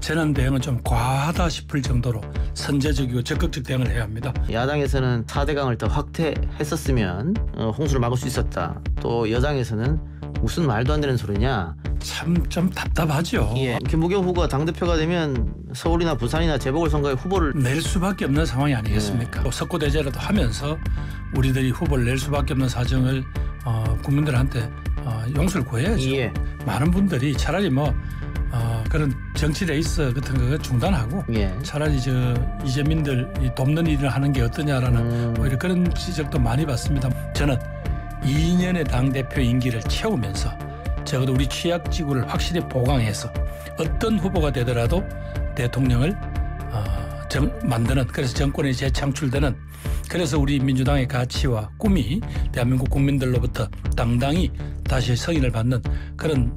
재난 대응은 좀 과하다 싶을 정도로 선제적이고 적극적 대응을 해야 합니다. 야당에서는 4대강을 더 확대했었으면 홍수를 막을 수 있었다. 또 여당에서는 무슨 말도 안 되는 소리냐. 참 좀 답답하죠. 예. 김부겸 후보가 당대표가 되면 서울이나 부산이나 재보궐선거에 후보를 낼 수밖에 없는 상황이 아니겠습니까? 예. 석고대죄라도 하면서 우리들이 후보를 낼 수밖에 없는 사정을 국민들한테 용서를 구해야죠. 예. 많은 분들이 차라리 그런 정치 레이스 같은 거 중단하고 차라리 이재민들 돕는 일을 하는 게 어떠냐라는 오히려 그런 지적도 많이 받습니다. 저는 2년의 당대표 임기를 채우면서 적어도 우리 취약지구를 확실히 보강해서 어떤 후보가 되더라도 대통령을 만드는, 그래서 정권이 재창출되는, 그래서 우리 민주당의 가치와 꿈이 대한민국 국민들로부터 당당히 다시 승인을 받는 그런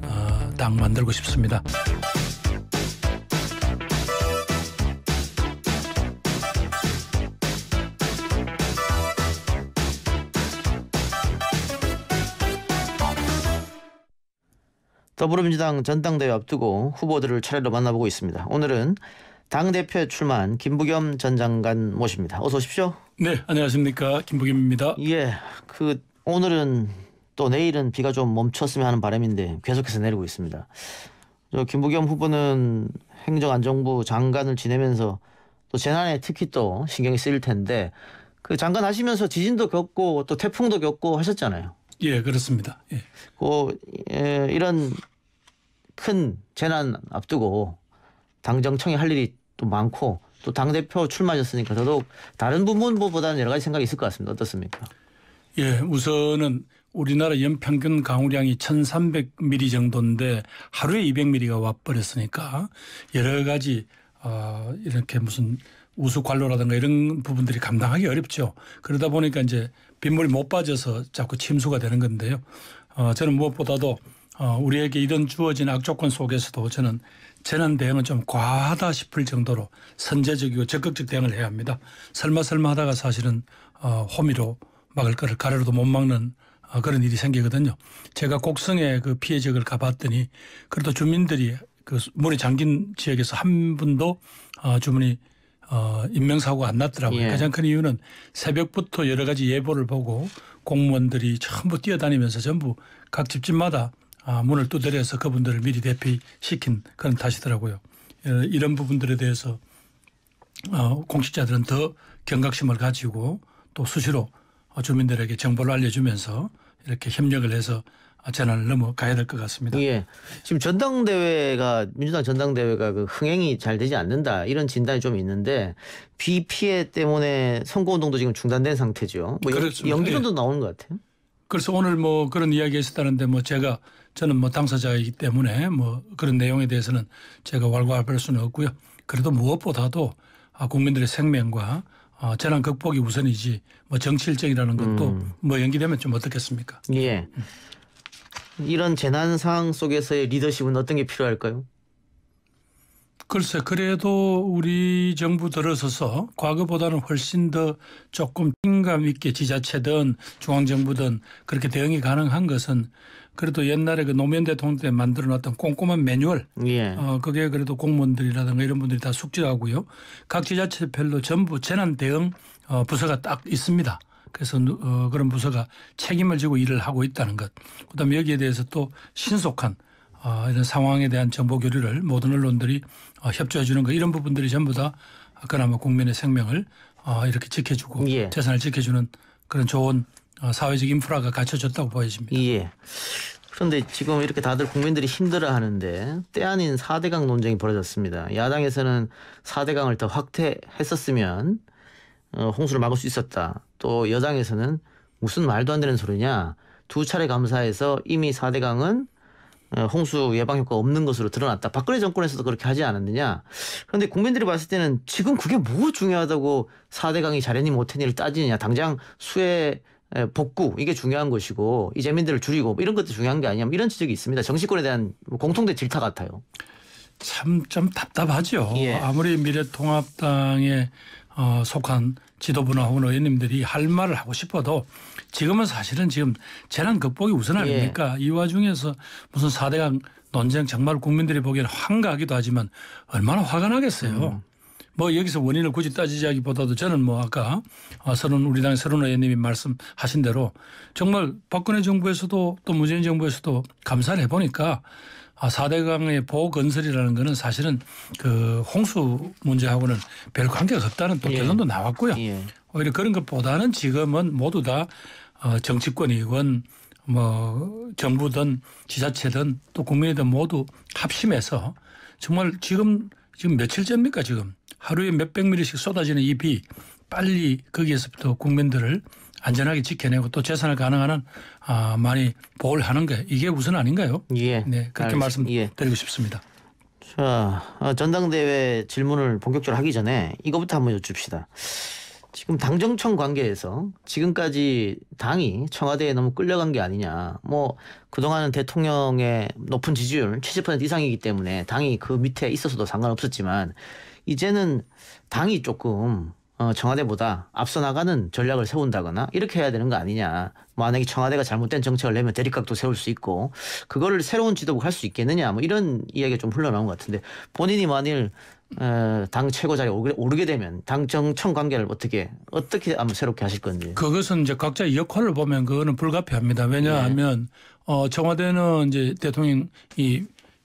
당 만들고 싶습니다. 더불어민주당 전당대회 앞두고 후보들을 차례로 만나보고 있습니다. 오늘은 당대표에 출마한 김부겸 전 장관 모십니다. 어서 오십시오. 네, 안녕하십니까. 김부겸입니다. 예, 오늘은 또 내일은 비가 좀 멈췄으면 하는 바람인데 계속해서 내리고 있습니다. 김부겸 후보는 행정안전부 장관을 지내면서 또 재난에 특히 또 신경이 쓰일 텐데 그 장관 하시면서 지진도 겪고 또 태풍도 겪고 하셨잖아요. 예, 그렇습니다. 예. 이런 큰 재난 앞두고 당정청이 할 일이 또 많고 또 당대표 출마하셨으니까 더더욱 다른 부분보다는 여러 가지 생각이 있을 것 같습니다. 어떻습니까? 예, 우선은 우리나라 연평균 강우량이 1,300mm 정도인데 하루에 200mm가 와버렸으니까 여러 가지 이렇게 무슨 우수관로라든가 이런 부분들이 감당하기 어렵죠. 그러다 보니까 이제 빗물이 못 빠져서 자꾸 침수가 되는 건데요. 저는 무엇보다도 우리에게 이런 주어진 악조건 속에서도 저는 재난 대응은 좀 과하다 싶을 정도로 선제적이고 적극적 대응을 해야 합니다. 설마 하다가 사실은 호미로 막을 거를 가래로도 못 막는 그런 일이 생기거든요. 제가 곡성에 그 피해 지역을 가봤더니 그래도 주민들이 그 물에 잠긴 지역에서 한 분도 주민이 인명사고가 안 났더라고요. 예. 가장 큰 이유는 새벽부터 여러 가지 예보를 보고 공무원들이 전부 뛰어다니면서 전부 각 집집마다 문을 두드려서 그분들을 미리 대피시킨 그런 탓이더라고요. 이런 부분들에 대해서 공직자들은 더 경각심을 가지고 또 수시로 주민들에게 정보를 알려주면서 이렇게 협력을 해서 재난을 넘어가야 될 것 같습니다. 예. 지금 민주당 전당대회가 그 흥행이 잘 되지 않는다 이런 진단이 좀 있는데 비 피해 때문에 선거운동도 지금 중단된 상태죠. 연기론도 나오는 것 같아요. 그래서 오늘 그런 이야기가 있었다는데 저는 당사자이기 때문에 그런 내용에 대해서는 제가 왈가왈부할 수는 없고요. 그래도 무엇보다도 국민들의 생명과 재난 극복이 우선이지 정치 일정이라는 것도 연기되면 좀 어떻겠습니까? 예. 이런 재난 상황 속에서의 리더십은 어떤 게 필요할까요? 글쎄, 그래도 우리 정부 들어서서 과거보다는 훨씬 더 조금 책임감 있게 지자체든 중앙정부든 그렇게 대응이 가능한 것은 그래도 옛날에 그 노무현 대통령 때 만들어놨던 꼼꼼한 매뉴얼, 그게 그래도 공무원들이라든가 이런 분들이 다 숙지하고요. 각 지자체별로 전부 재난 대응 부서가 딱 있습니다. 그래서 그런 부서가 책임을 지고 일을 하고 있다는 것. 그다음에 여기에 대해서 또 신속한 이런 상황에 대한 정보 교류를 모든 언론들이 협조해 주는 것, 이런 부분들이 전부 다 그나마 국민의 생명을 이렇게 지켜주고 재산을 지켜주는 그런 좋은 사회적 인프라가 갖춰졌다고 보여집니다. 예. 그런데 지금 이렇게 다들 국민들이 힘들어하는데 때 아닌 4대강 논쟁이 벌어졌습니다. 야당에서는 4대강을 더 확대했었으면 홍수를 막을 수 있었다. 또 여당에서는 무슨 말도 안 되는 소리냐. 2차례 감사해서 이미 4대강은 홍수 예방 효과가 없는 것으로 드러났다. 박근혜 정권에서도 그렇게 하지 않았느냐. 그런데 국민들이 봤을 때는 지금 그게 뭐 중요하다고 4대강이 잘했니 못했니를 따지느냐. 당장 수해 복구 이게 중요한 것이고 이재민들을 줄이고 이런 것도 중요한 게 아니냐. 이런 지적이 있습니다. 정치권에 대한 공통된 질타 같아요. 참 좀 답답하죠. 예. 아무리 미래통합당에 속한 지도부나 혹은 의원님들이 할 말을 하고 싶어도 지금은 사실은 지금 재난 극복이 우선 아닙니까? 이 와중에서 무슨 4대강 논쟁 정말 국민들이 보기에는 황가하기도 하지만 얼마나 화가 나겠어요. 뭐 여기서 원인을 굳이 따지자기보다도 저는 뭐 아까 우리 당의 서른 의원님이 말씀하신 대로 정말 박근혜 정부에서도 또 문재인 정부에서도 감사를 해보니까 4대강의 보건설이라는 거는 사실은 그 홍수 문제하고는 별 관계가 없다는 또 결론도 나왔고요. 오히려 그런 것보다는 지금은 모두 다 정치권이건 뭐 정부든 지자체든 또 국민이든 모두 합심해서 정말 지금 며칠째입니까 지금 하루에 몇백 미리씩 쏟아지는 이 비 빨리 거기에서부터 국민들을 안전하게 지켜내고 또 재산을 가능한 한 많이 보호를 하는 게 이게 우선 아닌가요? 예. 네, 그렇게 말씀드리고 싶습니다. 자, 전당대회 질문을 본격적으로 하기 전에 이거부터 한번 여쭙시다. 지금 당정청 관계에서 지금까지 당이 청와대에 너무 끌려간 게 아니냐. 뭐 그동안은 대통령의 높은 지지율 70% 이상이기 때문에 당이 그 밑에 있어서도 상관없었지만 이제는 당이 조금 청와대보다 앞서 나가는 전략을 세운다거나 이렇게 해야 되는 거 아니냐. 만약에 청와대가 잘못된 정책을 내면 대립각도 세울 수 있고 그거를 새로운 지도부가 할 수 있겠느냐. 뭐 이런 이야기가 좀 흘러나온 것 같은데 본인이 만일 당 최고 자리에 오르게 되면 당정청 관계를 어떻게 한번 새롭게 하실 건지. 그것은 이제 각자의 역할을 보면 그거는 불가피합니다. 왜냐하면 청와대는 이제 대통령이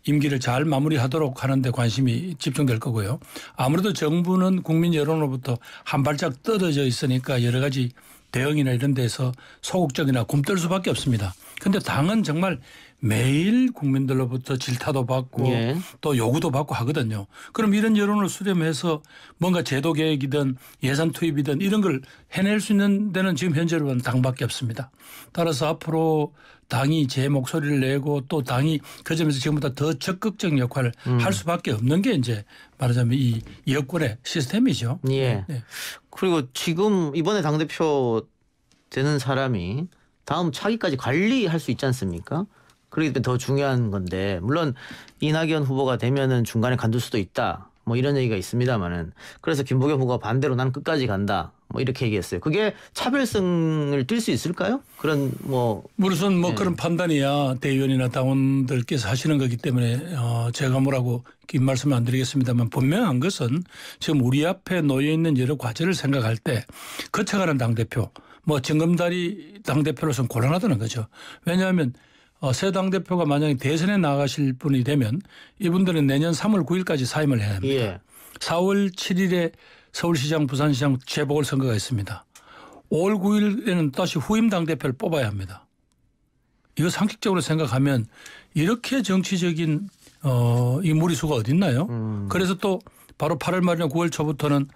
임기를 잘 마무리하도록 하는데 관심이 집중될 거고요. 아무래도 정부는 국민 여론으로부터 한 발짝 떨어져 있으니까 여러 가지 대응이나 이런 데서 소극적이나 굼떨 수밖에 없습니다. 그런데 당은 정말 매일 국민들로부터 질타도 받고 또 요구도 받고 하거든요. 그럼 이런 여론을 수렴해서 뭔가 제도 개혁이든 예산 투입이든 이런 걸 해낼 수 있는 데는 지금 현재로는 당밖에 없습니다. 따라서 앞으로 당이 제 목소리를 내고 또 당이 그 점에서 지금보다 더 적극적인 역할을 할 수밖에 없는 게 이제 말하자면 이 여권의 시스템이죠. 예. 네. 그리고 지금 이번에 당대표 되는 사람이 다음 차기까지 관리할 수 있지 않습니까? 그렇기 때문에 더 중요한 건데 물론 이낙연 후보가 되면은 중간에 간둘 수도 있다. 뭐 이런 얘기가 있습니다만은 그래서 김부겸 후보가 반대로 난 끝까지 간다. 뭐 이렇게 얘기했어요. 그게 차별성을 띌 수 있을까요? 그런 우선 그런 판단이야 대의원이나 당원들께서 하시는 거기 때문에 제가 뭐라고 긴 말씀은 안 드리겠습니다만 분명한 것은 지금 우리 앞에 놓여 있는 여러 과제를 생각할 때 거쳐가는 당대표 정검다리 당대표로서는 곤란하다는 거죠. 왜냐하면 새 당대표가 만약에 대선에 나가실 분이 되면 이분들은 내년 3월 9일까지 사임을 해야 합니다. 4월 7일에 서울시장, 부산시장 재보궐선거가 있습니다. 5월 9일에는 다시 후임 당대표를 뽑아야 합니다. 이거 상식적으로 생각하면 이렇게 정치적인 이 무리수가 어디 있나요? 그래서 또 바로 8월 말이나 9월 초부터는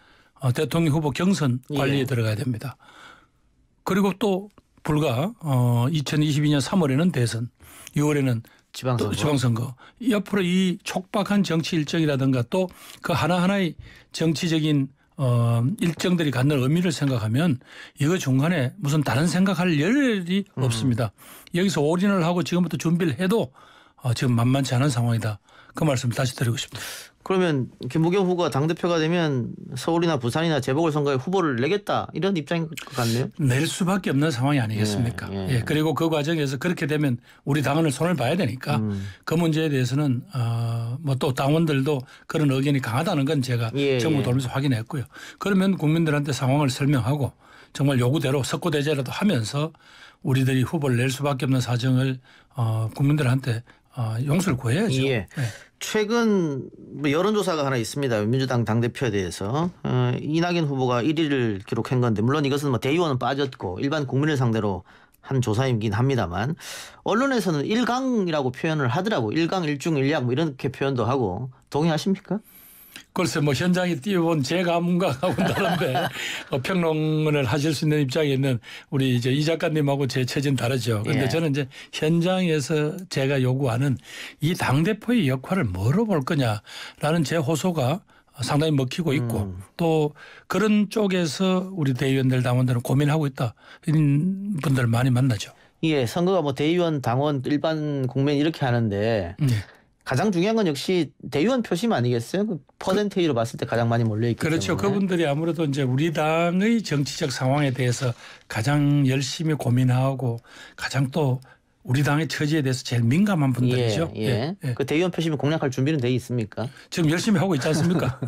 대통령 후보 경선 관리에 들어가야 됩니다. 그리고 또 불과 2022년 3월에는 대선, 6월에는 지방선거. 옆으로 이 촉박한 정치 일정이라든가 또 그 하나하나의 정치적인 일정들이 갖는 의미를 생각하면 이거 중간에 무슨 다른 생각할 여력이 없습니다. 여기서 올인을 하고 지금부터 준비를 해도 지금 만만치 않은 상황이다. 그 말씀을 다시 드리고 싶습니다. 그러면 김부겸 후보가 당대표가 되면 서울이나 부산이나 재보궐선거에 후보를 내겠다 이런 입장인 것 같네요. 낼 수밖에 없는 상황이 아니겠습니까? 그리고 그 과정에서 그렇게 되면 우리 당원을 손을 봐야 되니까 그 문제에 대해서는 또 당원들도 그런 의견이 강하다는 건 제가 정부 돌면서 확인했고요. 그러면 국민들한테 상황을 설명하고 정말 요구대로 석고대죄라도 하면서 우리들이 후보를 낼 수밖에 없는 사정을 국민들한테 용서를 구해야죠. 최근 여론조사가 하나 있습니다. 민주당 당대표에 대해서 이낙연 후보가 1위를 기록한 건데 물론 이것은 대의원은 빠졌고 일반 국민을 상대로 한 조사이긴 합니다만 언론에서는 1강이라고 표현을 하더라고. 1강 1중 1약 이렇게 표현도 하고 동의하십니까? 글쎄 현장에 뛰어본 제 감각하고는 다른데 평론을 하실 수 있는 입장에 있는 우리 이제 이 작가님하고 제 처지는 다르죠. 그런데 저는 이제 현장에서 제가 요구하는 이 당대표의 역할을 뭐로 볼 거냐라는 제 호소가 상당히 먹히고 있고 또 그런 쪽에서 우리 대의원들 당원들은 고민하고 있다. 이런 분들 많이 만나죠. 선거가 대의원 당원 일반 국민 이렇게 하는데 가장 중요한 건 역시 대의원 표심 아니겠어요? 그 퍼센테이지로 봤을 때 가장 많이 몰려있기 그렇죠. 때문에. 그분들이 아무래도 이제 우리 당의 정치적 상황에 대해서 가장 열심히 고민하고 가장 또 우리 당의 처지에 대해서 제일 민감한 분들이죠. 예. 그 대의원 표심을 공략할 준비는 돼 있습니까? 지금 열심히 하고 있지 않습니까?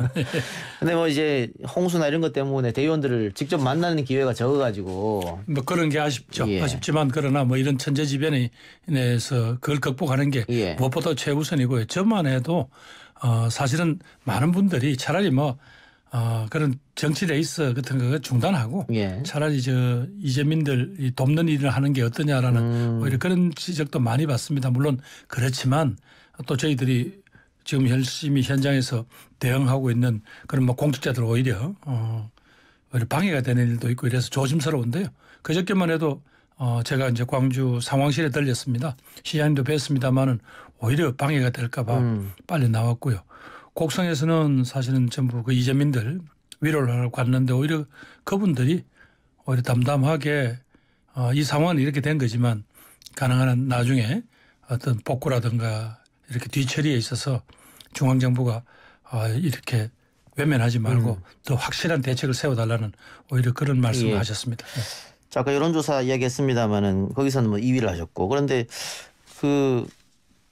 근데 뭐 이제 홍수나 이런 것 때문에 대의원들을 직접 만나는 기회가 적어가지고 뭐 그런 게 아쉽죠. 예. 아쉽지만 그러나 뭐 이런 천재지변에 인해서 그걸 극복하는 게 예. 무엇보다 최우선이고요. 저만 해도 사실은 많은 분들이 차라리 뭐 그런 정치 레이스 같은 거 중단하고 예. 차라리 저 이재민들 이 돕는 일을 하는 게 어떠냐라는 오히려 그런 지적도 많이 받습니다. 물론 그렇지만 또 저희들이 지금 열심히 현장에서 대응하고 있는 그런 뭐 공직자들 오히려 방해가 되는 일도 있고 이래서 조심스러운데요. 그저께만 해도 제가 이제 광주 상황실에 들렸습니다. 시장님도 뵀습니다마는 오히려 방해가 될까 봐 빨리 나왔고요. 곡성에서는 사실은 전부 그 이재민들 위로를 하러 갔는데 오히려 그분들이 오히려 담담하게 이 상황은 이렇게 된 거지만 가능한 한 나중에 어떤 복구라든가 이렇게 뒤처리에 있어서 중앙정부가 이렇게 외면하지 말고 더 확실한 대책을 세워달라는 오히려 그런 말씀을 예. 하셨습니다. 자, 아까 여론조사 이야기했습니다마는 거기서는 뭐 2위를 하셨고 그런데 그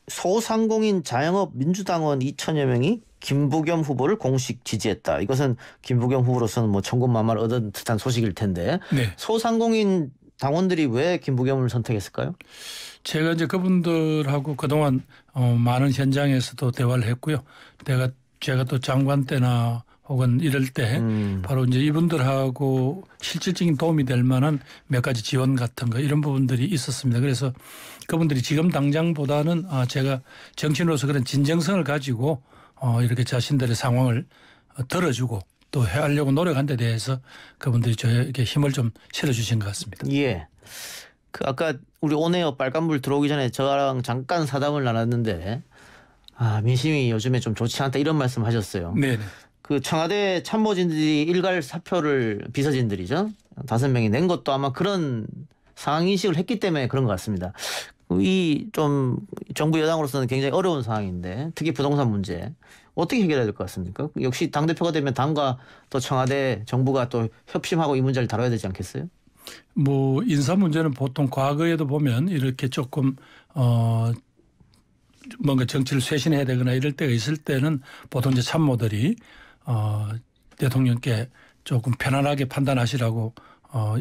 소상공인 자영업 민주당원 2천여 명이 김부겸 후보를 공식 지지했다. 이것은 김부겸 후보로서는 뭐 천군만마를 얻은 듯한 소식일 텐데 네. 소상공인 당원들이 왜 김부겸을 선택했을까요? 제가 이제 그분들하고 그동안 많은 현장에서도 대화를 했고요. 제가 또 장관 때나 혹은 이럴 때 바로 이제 이분들하고 실질적인 도움이 될 만한 몇 가지 지원 같은 거 이런 부분들이 있었습니다. 그래서 그분들이 지금 당장보다는 제가 정치인으로서 그런 진정성을 가지고 이렇게 자신들의 상황을 들어주고 또 하려고 노력한 데 대해서 그분들이 저에게 힘을 좀 실어주신 것 같습니다. 예. 그 아까 우리 온에어 빨간불 들어오기 전에 저랑 잠깐 사담을 나눴는데 민심이 요즘에 좀 좋지 않다 이런 말씀 하셨어요. 네. 그 청와대 참모진들이 일괄 사표를 비서진들이죠. 5명이 낸 것도 아마 그런 상황 인식을 했기 때문에 그런 것 같습니다. 이 좀 정부 여당으로서는 굉장히 어려운 상황인데 특히 부동산 문제 어떻게 해결해야 될 것 같습니까? 역시 당대표가 되면 당과 또 청와대 정부가 또 협심하고 이 문제를 다뤄야 되지 않겠어요? 뭐 인사 문제는 보통 과거에도 보면 이렇게 조금 뭔가 정치를 쇄신해야 되거나 이럴 때가 있을 때는 보통 이제 참모들이 대통령께 조금 편안하게 판단하시라고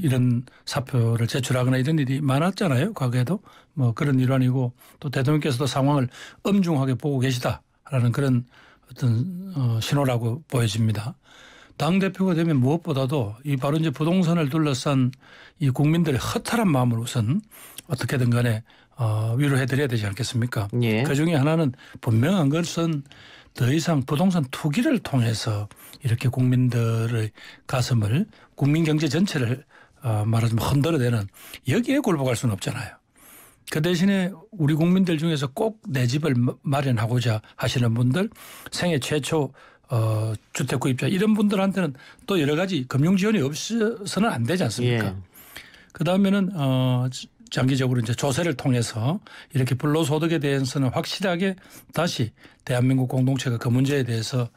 이런 사표를 제출하거나 이런 일이 많았잖아요. 과거에도 뭐 그런 일환이고 또 대통령께서도 상황을 엄중하게 보고 계시다라는 그런 어떤 신호라고 보여집니다. 당대표가 되면 무엇보다도 이 바로 이제 부동산을 둘러싼 이 국민들의 허탈한 마음을 우선 어떻게든 간에 위로해 드려야 되지 않겠습니까? 예. 그중에 하나는 분명한 것은 더 이상 부동산 투기를 통해서 이렇게 국민들의 가슴을 국민 경제 전체를 말하자면 흔들어대는 여기에 굴복할 수는 없잖아요. 그 대신에 우리 국민들 중에서 꼭 내 집을 마련하고자 하시는 분들 생애 최초 주택 구입자 이런 분들한테는 또 여러 가지 금융 지원이 없어서는 안 되지 않습니까? 예. 그다음에는 장기적으로 이제 조세를 통해서 이렇게 불로소득에 대해서는 확실하게 다시 대한민국 공동체가 그 문제에 대해서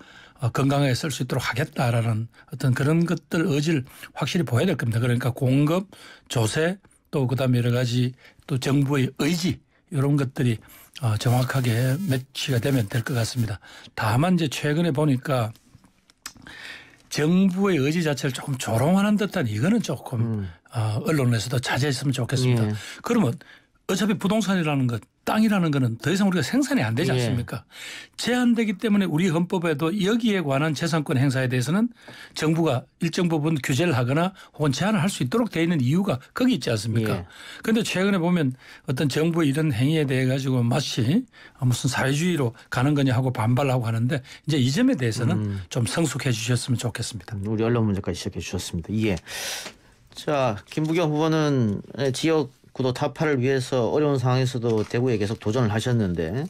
건강하게 쓸 수 있도록 하겠다라는 어떤 그런 것들 의지를 확실히 보여야 될 겁니다. 그러니까 공급, 조세 또 그다음에 여러 가지 또 정부의 의지 이런 것들이 정확하게 매치가 되면 될 것 같습니다. 다만 이제 최근에 보니까 정부의 의지 자체를 조금 조롱하는 듯한 이거는 조금 언론에서도 자제했으면 좋겠습니다. 예. 그러면 어차피 부동산이라는 것, 땅이라는 것은 더 이상 우리가 생산이 안 되지 않습니까? 제한되기 때문에 우리 헌법에도 여기에 관한 재산권 행사에 대해서는 정부가 일정 부분 규제를 하거나 혹은 제한을 할 수 있도록 되어 있는 이유가 거기 있지 않습니까? 그런데 최근에 보면 어떤 정부의 이런 행위에 대해 가지고 마치 무슨 사회주의로 가는 거냐 하고 반발하고 하는데 이제 이 점에 대해서는 좀 성숙해 주셨으면 좋겠습니다. 우리 언론 문제까지 시작해 주셨습니다. 예. 자, 김부겸 후보는 지역 구도 타파를 위해서 어려운 상황에서도 대구에 계속 도전을 하셨는데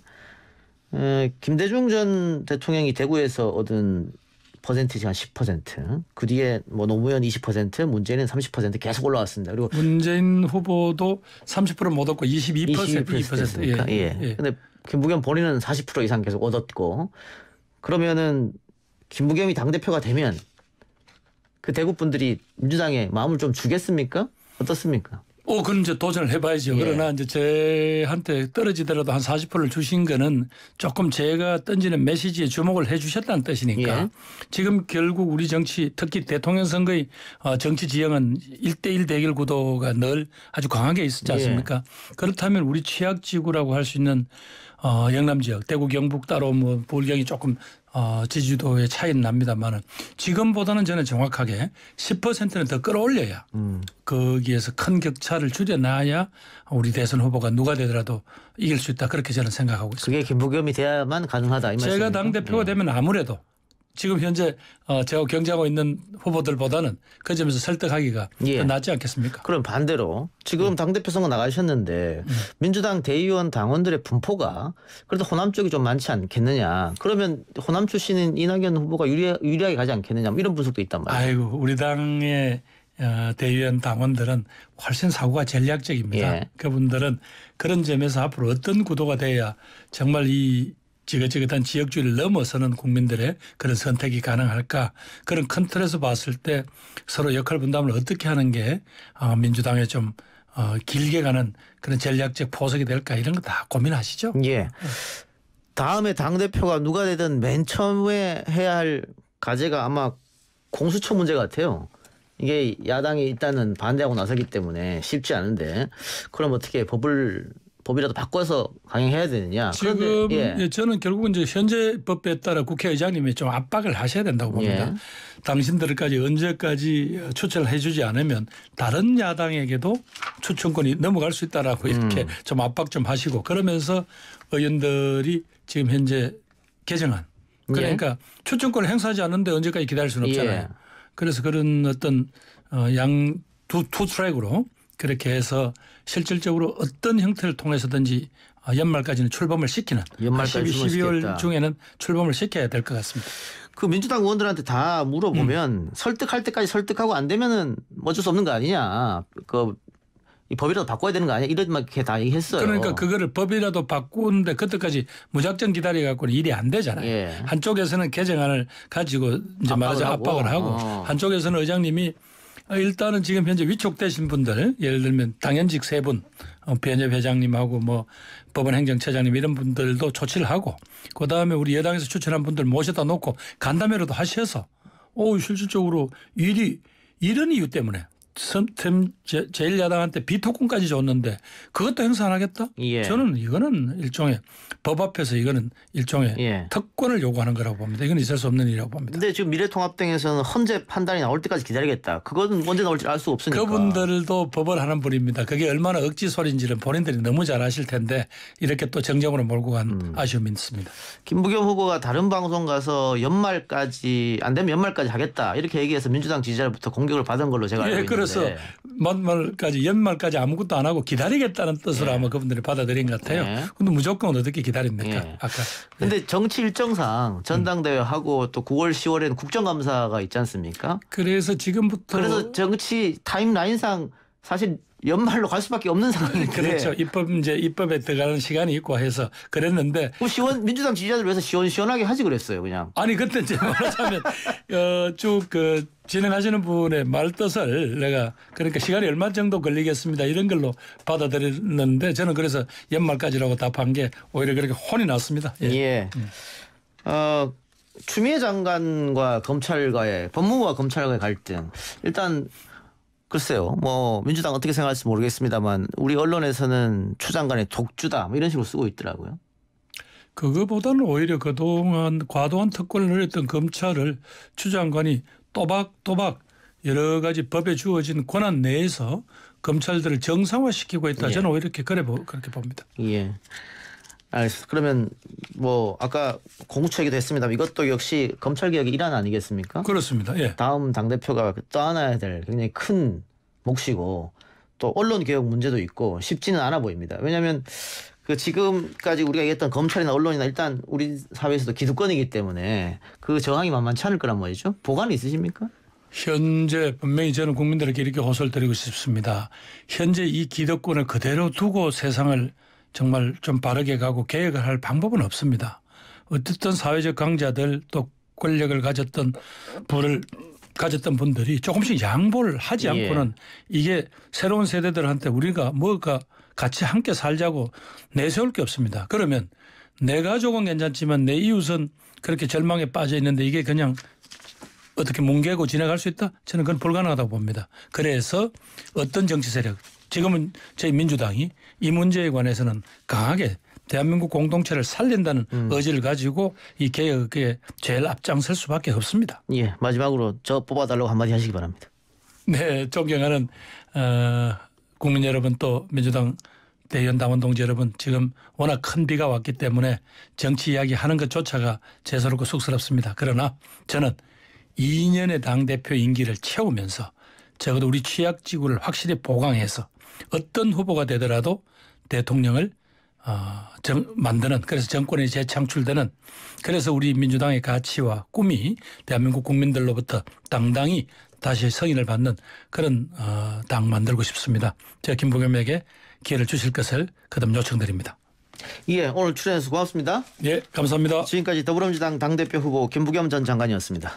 김대중 전 대통령이 대구에서 얻은 퍼센티지가 한 10%, 그 뒤에 뭐 노무현 20%, 문재인은 30% 계속 올라왔습니다. 그리고 문재인 후보도 30% 못 얻고 22%. 예. 근데 김부겸 본인은 40% 이상 계속 얻었고 그러면은 김부겸이 당대표가 되면 그 대구 분들이 민주당에 마음을 좀 주겠습니까? 어떻습니까? 그럼 이제 도전을 해봐야죠. 예. 그러나 이제 저한테 떨어지더라도 한 40%를 주신 거는 조금 제가 던지는 메시지에 주목을 해 주셨다는 뜻이니까 예. 지금 결국 우리 정치 특히 대통령 선거의 정치 지형은 1대1 대결 구도가 늘 아주 강하게 있었지 않습니까? 그렇다면 우리 취약지구라고 할 수 있는 영남 지역, 대구 경북 따로 뭐 부울경이 조금 지지도의 차이는 납니다만은 지금보다는 저는 정확하게 10%는 더 끌어올려야 거기에서 큰 격차를 줄여놔야 우리 대선 후보가 누가 되더라도 이길 수 있다. 그렇게 저는 생각하고 있습니다. 그게 김부겸이 돼야만 가능하다. 이 제가 말씀입니까? 당대표가 되면 아무래도 지금 현재 제가 경쟁하고 있는 후보들보다는 그 점에서 설득하기가 더 낫지 않겠습니까? 그럼 반대로 지금 당대표 선거 나가셨는데 민주당 대의원 당원들의 분포가 그래도 호남 쪽이 좀 많지 않겠느냐. 그러면 호남 출신인 이낙연 후보가 유리하게 가지 않겠느냐. 이런 분석도 있단 말이에요. 아이고 우리 당의 대의원 당원들은 훨씬 사고가 전략적입니다. 예. 그분들은 그런 점에서 앞으로 어떤 구도가 돼야 정말 이 지긋지긋한 지역주의를 넘어서는 국민들의 그런 선택이 가능할까. 그런 큰 틀에서 봤을 때 서로 역할 분담을 어떻게 하는 게 민주당에 좀 길게 가는 그런 전략적 포석이 될까 이런 거 다 고민하시죠. 예. 다음에 당대표가 누가 되든 맨 처음에 해야 할 과제가 아마 공수처 문제 같아요. 이게 야당이 일단은 반대하고 나서기 때문에 쉽지 않은데 그럼 어떻게 법이라도 바꿔서 강행해야 되느냐. 지금 저는 결국은 이제 현재 법에 따라 국회의장님이 좀 압박을 하셔야 된다고 봅니다. 당신들까지 언제까지 추천을 해주지 않으면 다른 야당에게도 추천권이 넘어갈 수 있다라고 이렇게 좀 압박 좀 하시고 그러면서 의원들이 지금 현재 개정안 그러니까 추천권을 행사하지 않는데 언제까지 기다릴 수는 없잖아요. 그래서 그런 어떤 투 트랙으로 그렇게 해서 실질적으로 어떤 형태를 통해서든지 연말까지는 출범을 시키는 12월 중에는 출범을 시켜야 될 것 같습니다. 그 민주당 의원들한테 다 물어보면 설득할 때까지 설득하고 안 되면은 어쩔 수 없는 거 아니냐. 이 법이라도 바꿔야 되는 거 아니야. 이렇게 다 얘기했어요. 그러니까 그거를 법이라도 바꾸는데 그때까지 무작정 기다려 갖고는 일이 안 되잖아요. 한쪽에서는 개정안을 가지고 이제 말하자면 압박을 하고 한쪽에서는 의장님이 일단은 지금 현재 위촉되신 분들 예를 들면 당연직 3분 변협 회장님하고 뭐 법원 행정처장님 이런 분들도 조치를 하고 그다음에 우리 여당에서 추천한 분들 모셔다 놓고 간담회라도 하셔서 실질적으로 이런 이유 때문에 제1야당한테 비토권까지 줬는데 그것도 행사 안 하겠다? 저는 이거는 일종의 법 앞에서 이거는 일종의 특권을 요구하는 거라고 봅니다. 이건 있을 수 없는 일이라고 봅니다. 근데 지금 미래통합당에서는 헌재 판단이 나올 때까지 기다리겠다. 그거는 언제 나올지 알 수 없으니까. 그분들도 법을 하는 분입니다. 그게 얼마나 억지 소리인지는 본인들이 너무 잘 아실 텐데 이렇게 또 정정으로 몰고 간 아쉬움이 있습니다. 김부겸 후보가 다른 방송 가서 연말까지 안 되면 연말까지 하겠다 이렇게 얘기해서 민주당 지지자로부터 공격을 받은 걸로 제가 알고 있는데. 그래서 연말까지 아무것도 안 하고 기다리겠다는 뜻으로 아마 그분들이 받아들인 것 같아요. 근데 무조건 어떻게 기다립니까? 아까. 근데 정치 일정상 전당대회하고 또 9월 10월에는 국정감사가 있지 않습니까? 그래서 지금부터. 그래서 정치 타임라인상 사실 연말로 갈 수밖에 없는 상황인데. 그렇죠. 입법에 들어가는 시간이 있고 해서 그랬는데. 민주당 지지자들 위해서 시원시원하게 하지 그랬어요, 그냥. 아니, 그때 이제 말하자면 쭉 진행하시는 분의 말뜻을 내가 그러니까 시간이 얼마 정도 걸리겠습니다. 이런 걸로 받아들였는데 저는 그래서 연말까지라고 답한 게 오히려 그렇게 혼이 났습니다. 추미애 장관과 검찰과의 법무부와 검찰과의 갈등. 일단 글쎄요. 뭐 민주당 어떻게 생각할지 모르겠습니다만 우리 언론에서는 추 장관의 독주다 뭐 이런 식으로 쓰고 있더라고요. 그거보다는 오히려 그동안 과도한 특권을 누렸던 검찰을 추 장관이 또박또박 여러 가지 법에 주어진 권한 내에서 검찰들을 정상화시키고 있다. 저는 오히려 그렇게 봅니다. 알겠습니다. 그러면 뭐 아까 공수처 얘기도 했습니다. 이것도 역시 검찰개혁의 일환 아니겠습니까? 그렇습니다. 다음 당대표가 떠안아야 될 굉장히 큰 몫이고 또 언론개혁 문제도 있고 쉽지는 않아 보입니다. 왜냐하면 지금까지 우리가 얘기했던 검찰이나 언론이나 일단 우리 사회에서도 기득권이기 때문에 그 저항이 만만치 않을 거란 말이죠. 보관이 있으십니까? 현재 분명히 저는 국민들에게 이렇게 호소를 드리고 싶습니다. 현재 이 기득권을 그대로 두고 세상을 정말 좀 바르게 가고 개혁을 할 방법은 없습니다. 어쨌든 사회적 강자들 또 권력을 가졌던 부를 가졌던 분들이 조금씩 양보를 하지 않고는 이게 새로운 세대들한테 우리가 뭐가 같이 함께 살자고 내세울 게 없습니다. 그러면 내 가족은 괜찮지만 내 이웃은 그렇게 절망에 빠져 있는데 이게 그냥 어떻게 뭉개고 지나갈 수 있다? 저는 그건 불가능하다고 봅니다. 그래서 어떤 정치 세력, 지금은 저희 민주당이 이 문제에 관해서는 강하게 대한민국 공동체를 살린다는 의지를 가지고 이 개혁에 제일 앞장설 수밖에 없습니다. 예, 마지막으로 저 뽑아달라고 한마디 하시기 바랍니다. 네, 존경하는 국민 여러분 또 민주당 대의원 당원 동지 여러분 지금 워낙 큰 비가 왔기 때문에 정치 이야기 하는 것조차가 죄송스럽고 쑥스럽습니다. 그러나 저는 2년의 당대표 임기를 채우면서 적어도 우리 취약지구를 확실히 보강해서 어떤 후보가 되더라도 대통령을 만드는 그래서 정권이 재창출되는 그래서 우리 민주당의 가치와 꿈이 대한민국 국민들로부터 당당히 다시 승인을 받는 그런 당 만들고 싶습니다. 제가 김부겸에게 기회를 주실 것을 거듭 요청드립니다. 예, 오늘 출연해서 고맙습니다. 예, 감사합니다. 지금까지 더불어민주당 당대표 후보 김부겸 전 장관이었습니다.